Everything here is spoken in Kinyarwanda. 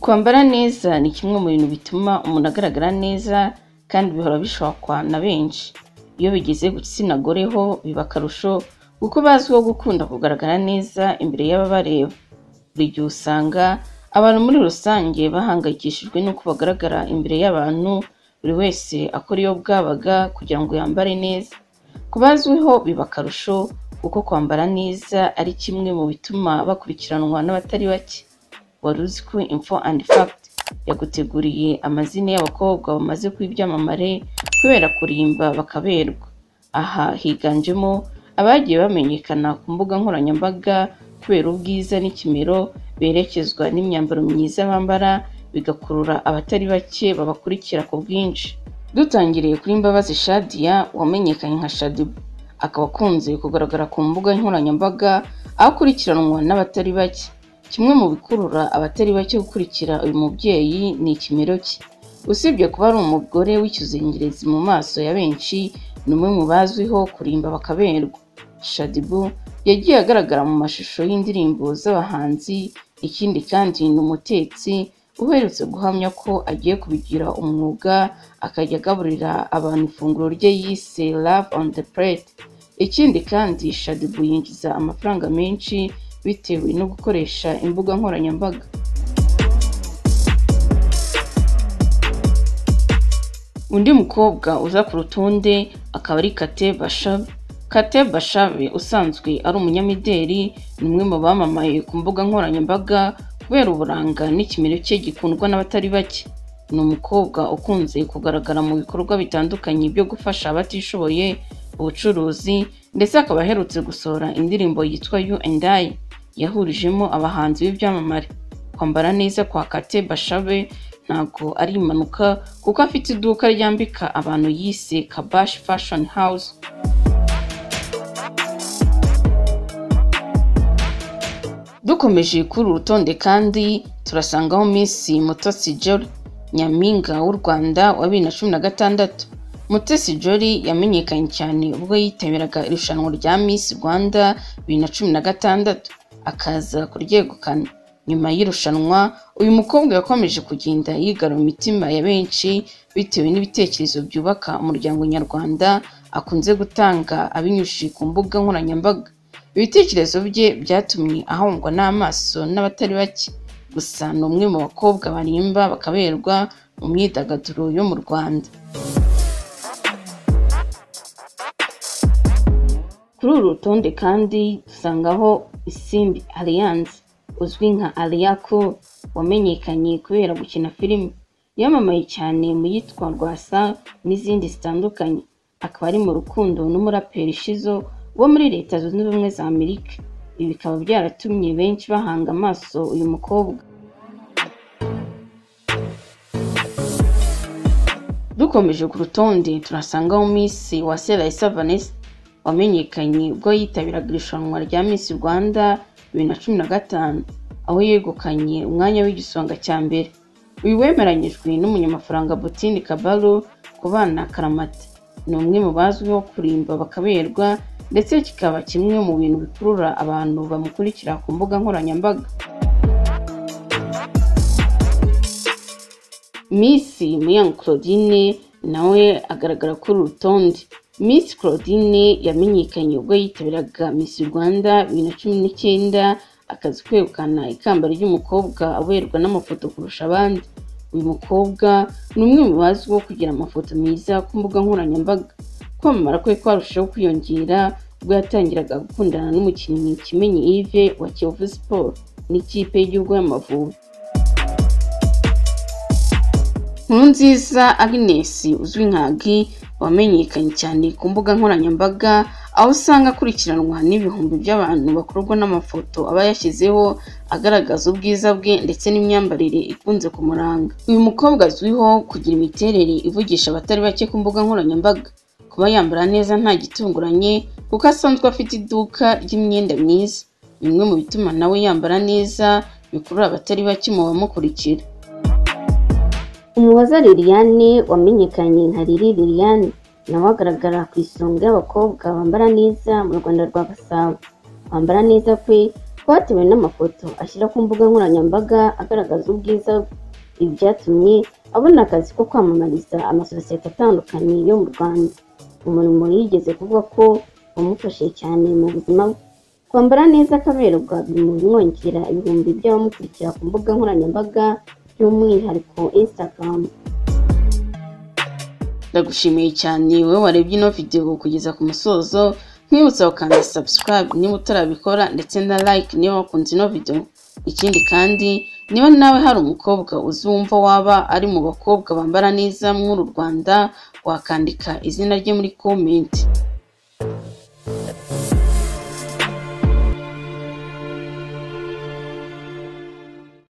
Kwambara neza ni kimwe mu bintu bituma umuntu agaragara neza kandi bihora bishakwa na benshi. Iyo bigeze gitsina gore ho biba akarusho kuko bazwiho gukunda kugaragara neza imbere y'ababareba. Buri gihe usanga abantu muri rusange bahangayikishijwe n'uko bagaragara imbere y'abantu, buri wese akora iyo bwabaga kugira ngo yambare neza. Ku bazwiho biba akarusho kuko kwambara neza ari kimwe mu bituma bakurikiranwa n'abatari bake. Wari uzi ko Info and Fact yaguteguriye amazina y'abakobwa bamaze kuba ibyamamare kubera kurimba bakaberwa. Aha higanjemo abagiye bamenyekana ku mbuga nkoranyambaga kubera ubwiza n'ikimero berekezwa n'imyambaro myiza bambara, bigakurura abatari bake babakurikira ku bwinshi. Dutangiriye kuri Mbabazi Shadia wamenyekanye nka Shadibu, akaba akunze kugaragara ku mbuga nkoranyambaga aho akurikiranwa n'abatari bake. Kimwe mu bikurura abatari bake gukurikira uyu mubyeyi ni ikimero cye. Usibye kuba ari umugore w'icyuzengerezi mu maso ya benshi, ni umwe mu bazwiho kurimba bakaberwa. Shadibu yagiye agaragara mu mashusho y'indirimbo z'abahanzi. Ikindi kandi ni umutetsi uherutse guhamya ko agiye kubigira umwuga, akajya agaburira abantu ifunguro rye yise Love on the Plate. Ikindi kandi Shadibu yinjiza amafaranga menshi bitewe no gukoresha imbuga nkoranyambaga. Undi mukobwa uza ku rutonde akaba ari Kate Bashabe. Kate Bashabe usanzwe ari umunyamideli, ni umwe mu bamamaye ku mbuga nkoranyambaga kubera uburanga n'ikimero cye gikundwa n'abatari bake. Ni umukobwa ukunze kugaragara mu bikorwa bitandukanye byo gufasha abatishoboye, ubucuruzi, ndetse akaba aherutse gusohora indirimbo yitwa You and I yahurijemo abahanzi b'ibyamamare. Kwambara neza kwa Kate Bashabe ntabwo ari impanuka kuko afite iduka ryambika abantu yise Kabash Fashion House. Dukomeje kuri urutonde kandi turasangaho Miss Mutesi Jolly, nyampinga w'u Rwanda wa 2016. Mutesi Jolly yamenyekanye cyane ubwo yitabiraga irushanwa rya Miss Rwanda 2016 akaza kuryegukana. Nyuma y'irushanwa uyu mukobwa yakomeje kugenda yigarura imitima ya benshi bitewe n'ibitekerezo byubaka umuryango nyarwanda akunze gutanga abinyujije ku mbuga nkoranyambaga. Ibitekerezo bye byatumye ahongwa n'amaso n'abatari bake. Gusa ni umwe mu bakobwa barimba bakaberwa mu myidagaduro yo mu Rwanda. Kuri uru rutonde kandi dusangaho Isimbi Alliance uzwi nka Aliako, wamenyekanye kubera gukina filime. Yamamaye cyane mu yitwa Rwasa n'izindi zitandukanye. Akaba ari mu rukundo n'umuraperi Shizzo wo muri Leta Zunze Ubumwe za Amerika. Ibi bikaba byaratumye benshi bahanga amaso uyu mukobwa. Dukomeje ku rutonde turasangaho Miss Uwase Raissa Vanessa, wamenyekanye ubwo yitabiraga irushanwa rya Miss Rwanda 2015 aho yegukanye umwanya w'igisonga cya mbere. Uyu wemeranyijwe n'umunyamafaranga Butini Kabalo kubana Karamata. Ni umwe mu bazwiho kurimba bakaberwa ndetse kikaba kimwe mu bintu bikurura abantu bamukurikira ku mbuga nkoranyambaga. Miss Muyango Claudine nawe agaragara kuri urutonde. Miss Claudine yamenyekanye ubwo yitabiraga Miss Rwanda 2019 akazi kwegukana ikamba ry'umukobwa aberwa n'amafoto kurusha abandi. Uyu mukobwa ni umwe mu bazwiho kugira amafoto meza ku mbuga nkoranyambaga. Kwamamara kwe kwarushaho kwiyongera ubwo yatangiraga gukundana n'umukinnyi Kimenyi Yves wa Kiyovu Sport n'ikipe y'igihugu y'Amavubi. Nkurunziza Agnes uzwi nka Agi wamenyekanye cyane ku mbuga nkoranyambaga aho usanga akurikiranwa n'ibihumbi by'abantu bakurwa n'amafoto aba yashyizeho agaragaza ubwiza bwe ndetse n'imyambarire ikunze kumuranga. Uyu mukobwa azwiho kugira imiterere ivugisha abatari bake ku mbuga nkoranyambaga. Kuba yambara neza nta gitunguranye kuko asanzwe afite iduka ry'imyenda myiza. Bimwe mu bituma nawe yambara neza bikurura abatari bake mu bamukurikira. Umuhoza Liliane wamenyekanye nka Liliane nawe agaragara ku isonga y'abakobwa bambara neza mu Rwanda rwa Gasabo. Kwambara neza kwe twatewe n'amafoto ashyira ku mbuga nkoranyambaga agaragaza ubwiza. Ibi byatumye abona akazi ko kwamamariza amasosiyete atandukanye yo mu Rwanda. Umurimo yigeze kuvuga ko wamufashije cyane mu buzima bwe. Kwambara neza akaberwa bimwongera ibihumbi by'abamukurikira ku mbuga nkoranyambaga by'umwihariko Instagram. Ndagushimiye cyane wowe warebye ino video kugeza ku musozo. Nkwibutsa gukanda subscribe niba utarabikora ndetse na like niba wakunze ino video. Ikindi kandi niba nawe hari umukobwa uzumva waba ari mu bakobwa bambara neza mu Rwanda, wakandika izina rye muri comment.